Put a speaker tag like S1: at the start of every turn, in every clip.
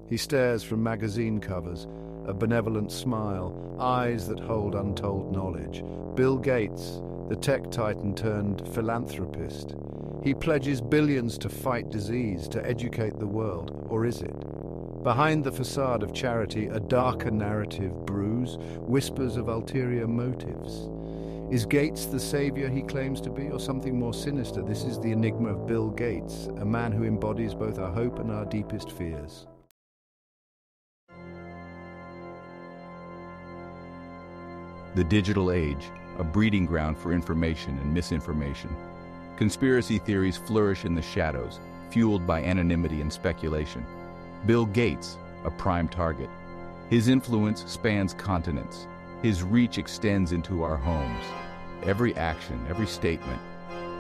S1: He stares from magazine covers, a benevolent smile, eyes that hold untold knowledge. Bill Gates, the tech titan turned philanthropist. He pledges billions to fight disease, to educate the world, or is it? Behind the facade of charity, a darker narrative brews, whispers of ulterior motives. Is Gates the savior he claims to be, or something more sinister? This is the enigma of Bill Gates, a man who embodies both our hope and our deepest fears.
S2: The digital age, a breeding ground for information and misinformation. Conspiracy theories flourish in the shadows, fueled by anonymity and speculation. Bill Gates, a prime target. His influence spans continents. His reach extends into our homes. Every action, every statement,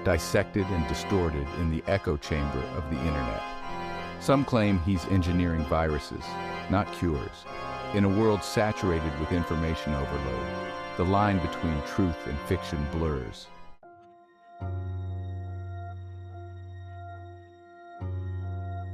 S2: dissected and distorted in the echo chamber of the internet. Some claim he's engineering viruses, not cures. In a world saturated with information overload, the line between truth and fiction blurs.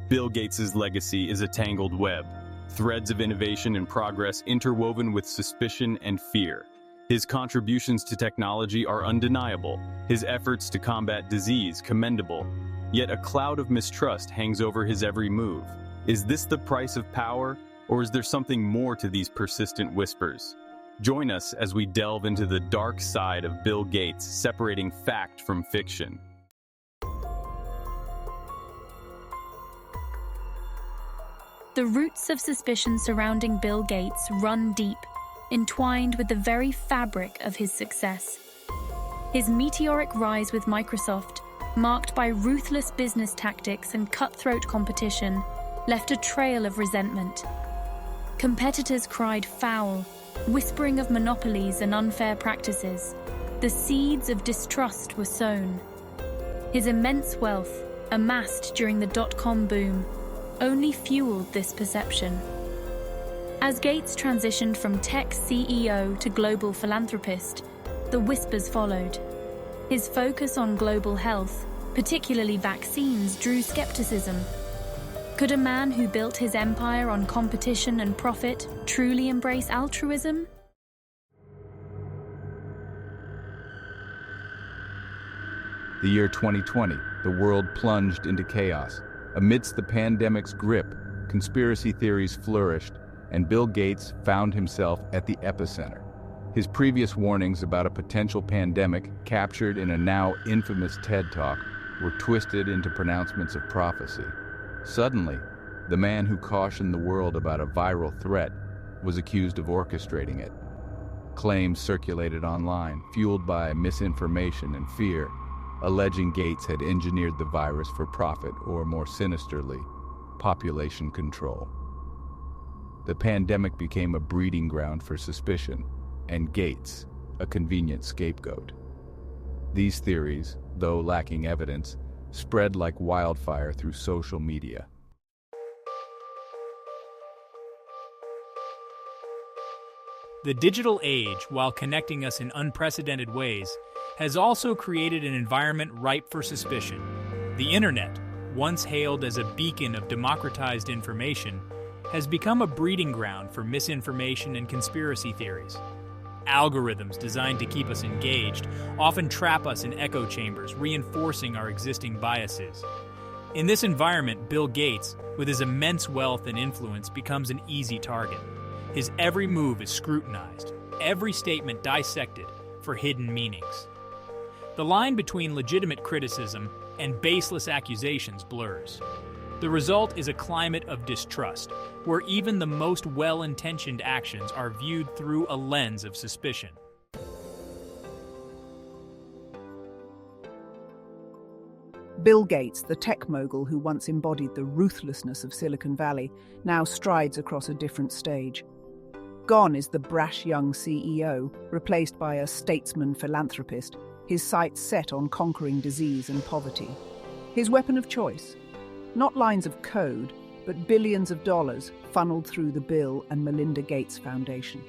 S3: Bill Gates' legacy is a tangled web, threads of innovation and progress interwoven with suspicion and fear. His contributions to technology are undeniable, his efforts to combat disease commendable, yet a cloud of mistrust hangs over his every move. Is this the price of power, or is there something more to these persistent whispers? Join us as we delve into the dark side of Bill Gates, separating fact from fiction.
S4: The roots of suspicion surrounding Bill Gates run deep, entwined with the very fabric of his success. His meteoric rise with Microsoft, marked by ruthless business tactics and cutthroat competition, left a trail of resentment. Competitors cried foul, whispering of monopolies and unfair practices. The seeds of distrust were sown. His immense wealth, amassed during the dot-com boom, only fueled this perception. As Gates transitioned from tech CEO to global philanthropist, the whispers followed. His focus on global health, particularly vaccines, drew skepticism. Could a man who built his empire on competition and profit truly embrace altruism?
S2: The year 2020, the world plunged into chaos. Amidst the pandemic's grip, conspiracy theories flourished, and Bill Gates found himself at the epicenter. His previous warnings about a potential pandemic, captured in a now infamous TED Talk, were twisted into pronouncements of prophecy. Suddenly, the man who cautioned the world about a viral threat was accused of orchestrating it. Claims circulated online, fueled by misinformation and fear, alleging Gates had engineered the virus for profit, or more sinisterly, population control. The pandemic became a breeding ground for suspicion, and Gates, a convenient scapegoat. These theories, though lacking evidence, spread like wildfire through social media.
S5: The digital age, while connecting us in unprecedented ways, has also created an environment ripe for suspicion. The internet, once hailed as a beacon of democratized information, has become a breeding ground for misinformation and conspiracy theories. Algorithms designed to keep us engaged often trap us in echo chambers, reinforcing our existing biases. In this environment, Bill Gates, with his immense wealth and influence, becomes an easy target. His every move is scrutinized, every statement dissected for hidden meanings. The line between legitimate criticism and baseless accusations blurs. The result is a climate of distrust, where even the most well-intentioned actions are viewed through a lens of suspicion.
S6: Bill Gates, the tech mogul who once embodied the ruthlessness of Silicon Valley, now strides across a different stage. Gone is the brash young CEO, replaced by a statesman philanthropist, his sights set on conquering disease and poverty. His weapon of choice? Not lines of code, but billions of dollars funneled through the Bill and Melinda Gates Foundation.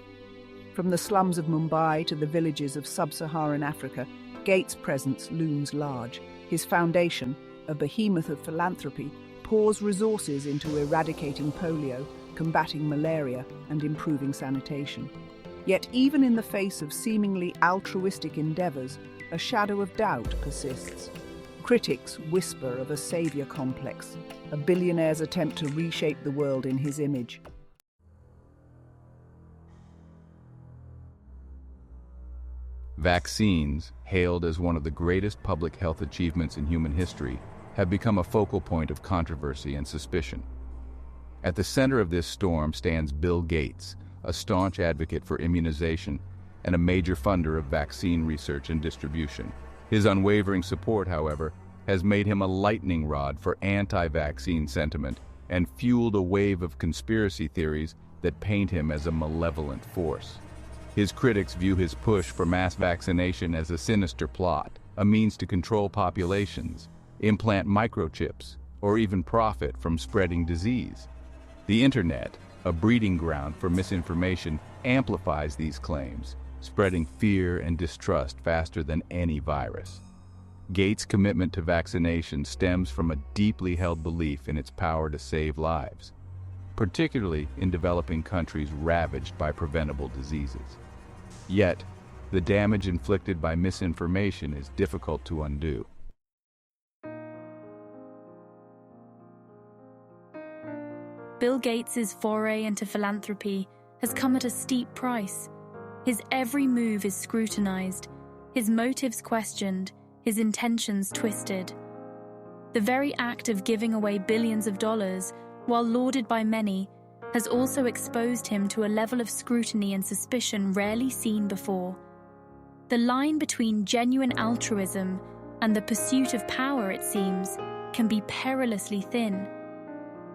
S6: From the slums of Mumbai to the villages of sub-Saharan Africa, Gates' presence looms large. His foundation, a behemoth of philanthropy, pours resources into eradicating polio, combating malaria, and improving sanitation. Yet even in the face of seemingly altruistic endeavors, a shadow of doubt persists. Critics whisper of a savior complex, a billionaire's attempt to reshape the world in his image.
S2: Vaccines, hailed as one of the greatest public health achievements in human history, have become a focal point of controversy and suspicion. At the center of this storm stands Bill Gates, a staunch advocate for immunization and a major funder of vaccine research and distribution. His unwavering support, however, has made him a lightning rod for anti-vaccine sentiment and fueled a wave of conspiracy theories that paint him as a malevolent force. His critics view his push for mass vaccination as a sinister plot, a means to control populations, implant microchips, or even profit from spreading disease. The internet, a breeding ground for misinformation, amplifies these claims, spreading fear and distrust faster than any virus. Gates' commitment to vaccination stems from a deeply held belief in its power to save lives, particularly in developing countries ravaged by preventable diseases. Yet, the damage inflicted by misinformation is difficult to undo.
S4: Bill Gates' foray into philanthropy has come at a steep price. His every move is scrutinized, his motives questioned, his intentions twisted. The very act of giving away billions of dollars, while lauded by many, has also exposed him to a level of scrutiny and suspicion rarely seen before. The line between genuine altruism and the pursuit of power, it seems, can be perilously thin.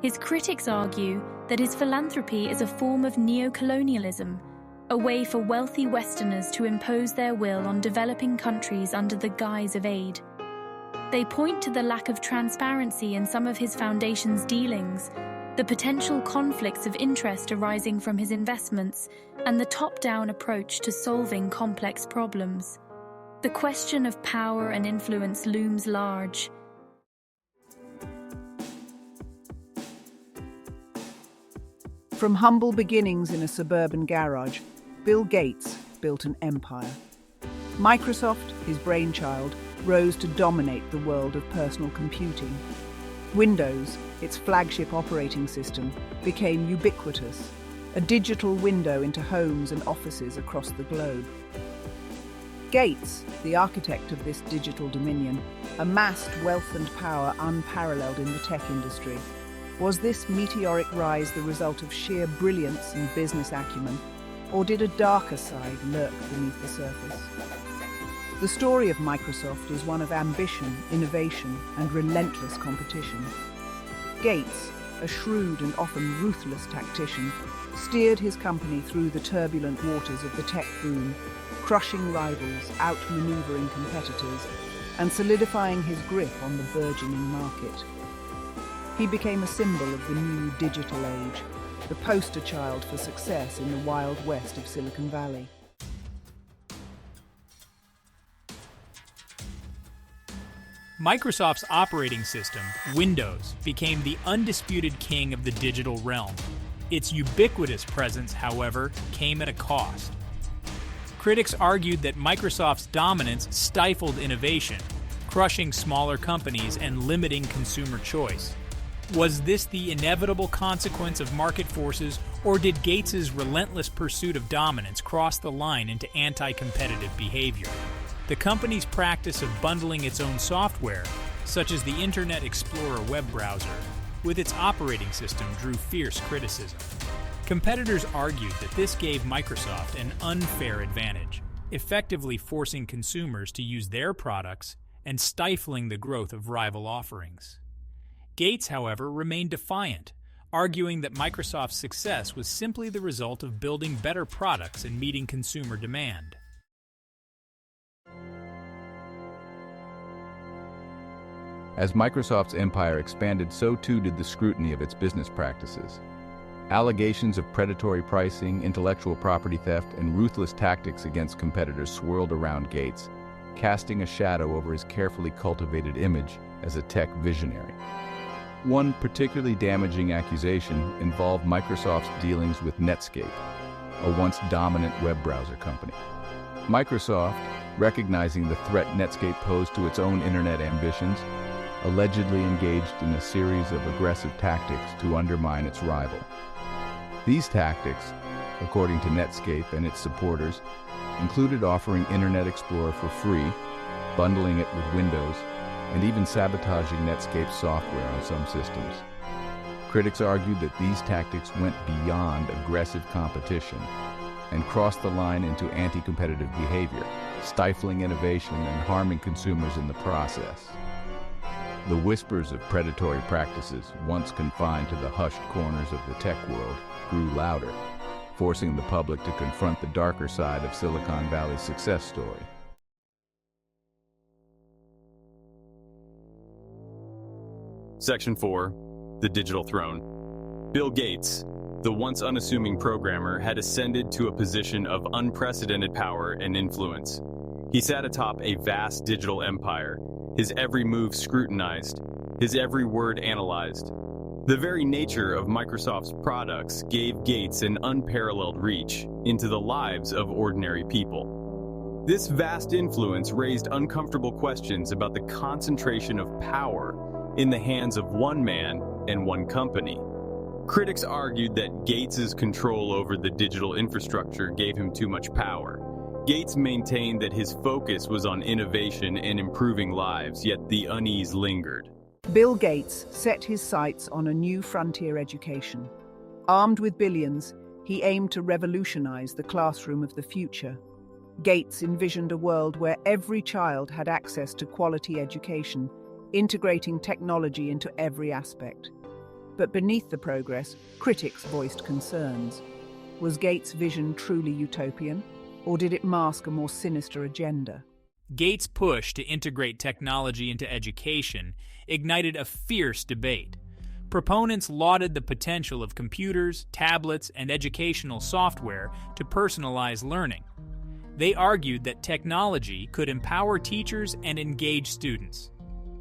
S4: His critics argue that his philanthropy is a form of neo-colonialism, a way for wealthy Westerners to impose their will on developing countries under the guise of aid. They point to the lack of transparency in some of his foundation's dealings, the potential conflicts of interest arising from his investments, and the top-down approach to solving complex problems. The question of power and influence looms large.
S6: From humble beginnings in a suburban garage, Bill Gates built an empire. Microsoft, his brainchild, rose to dominate the world of personal computing. Windows, its flagship operating system, became ubiquitous, a digital window into homes and offices across the globe. Gates, the architect of this digital dominion, amassed wealth and power unparalleled in the tech industry. Was this meteoric rise the result of sheer brilliance and business acumen, or did a darker side lurk beneath the surface? The story of Microsoft is one of ambition, innovation, and relentless competition. Gates, a shrewd and often ruthless tactician, steered his company through the turbulent waters of the tech boom, crushing rivals, outmaneuvering competitors, and solidifying his grip on the burgeoning market. He became a symbol of the new digital age, the poster child for success in the wild west of Silicon Valley.
S5: Microsoft's operating system, Windows, became the undisputed king of the digital realm. Its ubiquitous presence, however, came at a cost. Critics argued that Microsoft's dominance stifled innovation, crushing smaller companies and limiting consumer choice. Was this the inevitable consequence of market forces, or did Gates's relentless pursuit of dominance cross the line into anti-competitive behavior? The company's practice of bundling its own software, such as the Internet Explorer web browser, with its operating system drew fierce criticism. Competitors argued that this gave Microsoft an unfair advantage, effectively forcing consumers to use their products and stifling the growth of rival offerings. Gates, however, remained defiant, arguing that Microsoft's success was simply the result of building better products and meeting consumer demand.
S2: As Microsoft's empire expanded, so too did the scrutiny of its business practices. Allegations of predatory pricing, intellectual property theft, and ruthless tactics against competitors swirled around Gates, casting a shadow over his carefully cultivated image as a tech visionary. One particularly damaging accusation involved Microsoft's dealings with Netscape, a once dominant web browser company. Microsoft, recognizing the threat Netscape posed to its own internet ambitions, allegedly engaged in a series of aggressive tactics to undermine its rival. These tactics, according to Netscape and its supporters, included offering Internet Explorer for free, bundling it with Windows, and even sabotaging Netscape's software on some systems. Critics argued that these tactics went beyond aggressive competition and crossed the line into anti-competitive behavior, stifling innovation and harming consumers in the process. The whispers of predatory practices, once confined to the hushed corners of the tech world, grew louder, forcing the public to confront the darker side of Silicon Valley's success story.
S3: Section 4. The Digital Throne. Bill Gates, the once unassuming programmer, had ascended to a position of unprecedented power and influence. He sat atop a vast digital empire, his every move scrutinized, his every word analyzed. The very nature of Microsoft's products gave Gates an unparalleled reach into the lives of ordinary people. This vast influence raised uncomfortable questions about the concentration of power in the hands of one man and one company. Critics argued that Gates's control over the digital infrastructure gave him too much power. Gates maintained that his focus was on innovation and improving lives, yet the unease lingered.
S6: Bill Gates set his sights on a new frontier education. Armed with billions, he aimed to revolutionize the classroom of the future. Gates envisioned a world where every child had access to quality education, integrating technology into every aspect. But beneath the progress, critics voiced concerns. Was Gates' vision truly utopian, or did it mask a more sinister agenda?
S5: Gates' push to integrate technology into education ignited a fierce debate. Proponents lauded the potential of computers, tablets, and educational software to personalize learning. They argued that technology could empower teachers and engage students.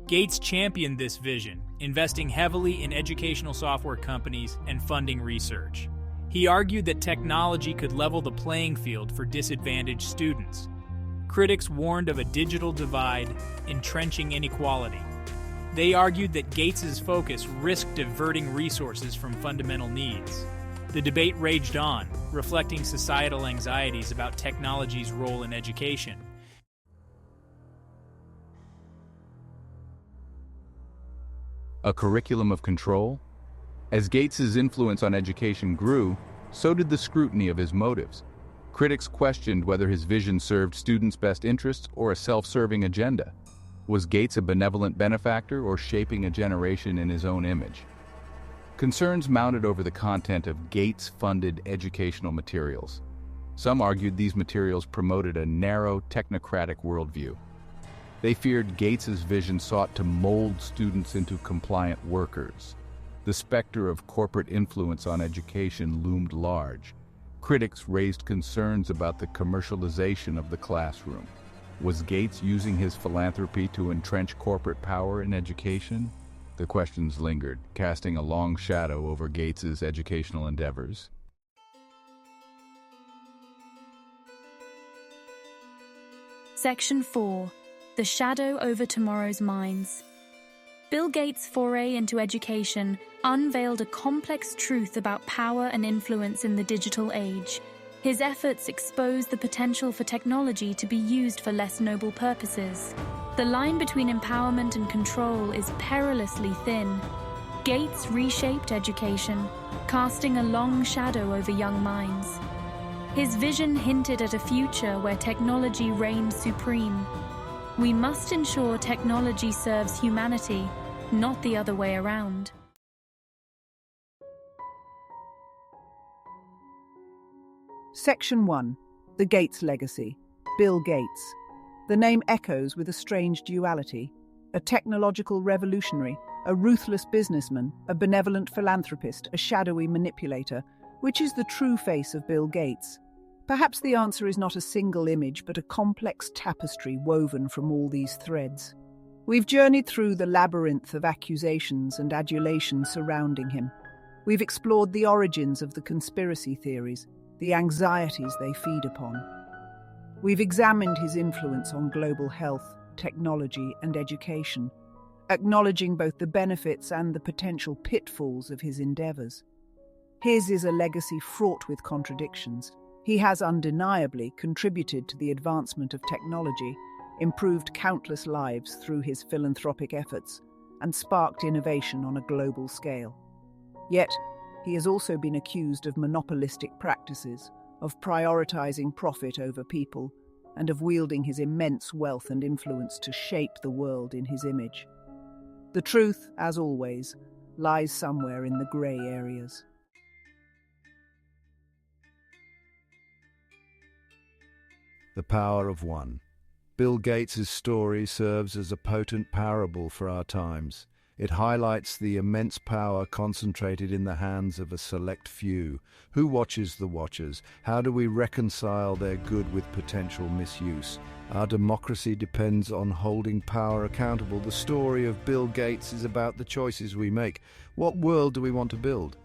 S5: Gates championed this vision, investing heavily in educational software companies and funding research. He argued that technology could level the playing field for disadvantaged students. Critics warned of a digital divide, entrenching inequality. They argued that Gates's focus risked diverting resources from fundamental needs. The debate raged on, reflecting societal anxieties about technology's role in education.
S2: A curriculum of control? As Gates's influence on education grew, so did the scrutiny of his motives. Critics questioned whether his vision served students' best interests or a self-serving agenda. Was Gates a benevolent benefactor or shaping a generation in his own image? Concerns mounted over the content of Gates-funded educational materials. Some argued these materials promoted a narrow, technocratic worldview. They feared Gates's vision sought to mold students into compliant workers. The specter of corporate influence on education loomed large. Critics raised concerns about the commercialization of the classroom. Was Gates using his philanthropy to entrench corporate power in education? The questions lingered, casting a long shadow over Gates's educational endeavors.
S4: Section 4. The Shadow Over Tomorrow's Minds. Bill Gates' foray into education unveiled a complex truth about power and influence in the digital age. His efforts exposed the potential for technology to be used for less noble purposes. The line between empowerment and control is perilously thin. Gates reshaped education, casting a long shadow over young minds. His vision hinted at a future where technology reigned supreme. We must ensure technology serves humanity, not the other way around.
S6: Section 1. The Gates Legacy. Bill Gates. The name echoes with a strange duality. A technological revolutionary, a ruthless businessman, a benevolent philanthropist, a shadowy manipulator. Which is the true face of Bill Gates? Perhaps the answer is not a single image, but a complex tapestry woven from all these threads. We've journeyed through the labyrinth of accusations and adulation surrounding him. We've explored the origins of the conspiracy theories, the anxieties they feed upon. We've examined his influence on global health, technology, and education, acknowledging both the benefits and the potential pitfalls of his endeavors. His is a legacy fraught with contradictions. He has undeniably contributed to the advancement of technology, improved countless lives through his philanthropic efforts, and sparked innovation on a global scale. Yet, he has also been accused of monopolistic practices, of prioritizing profit over people, and of wielding his immense wealth and influence to shape the world in his image. The truth, as always, lies somewhere in the grey areas.
S1: The power of one. Bill Gates' story serves as a potent parable for our times. It highlights the immense power concentrated in the hands of a select few. Who watches the watchers? How do we reconcile their good with potential misuse? Our democracy depends on holding power accountable. The story of Bill Gates is about the choices we make. What world do we want to build?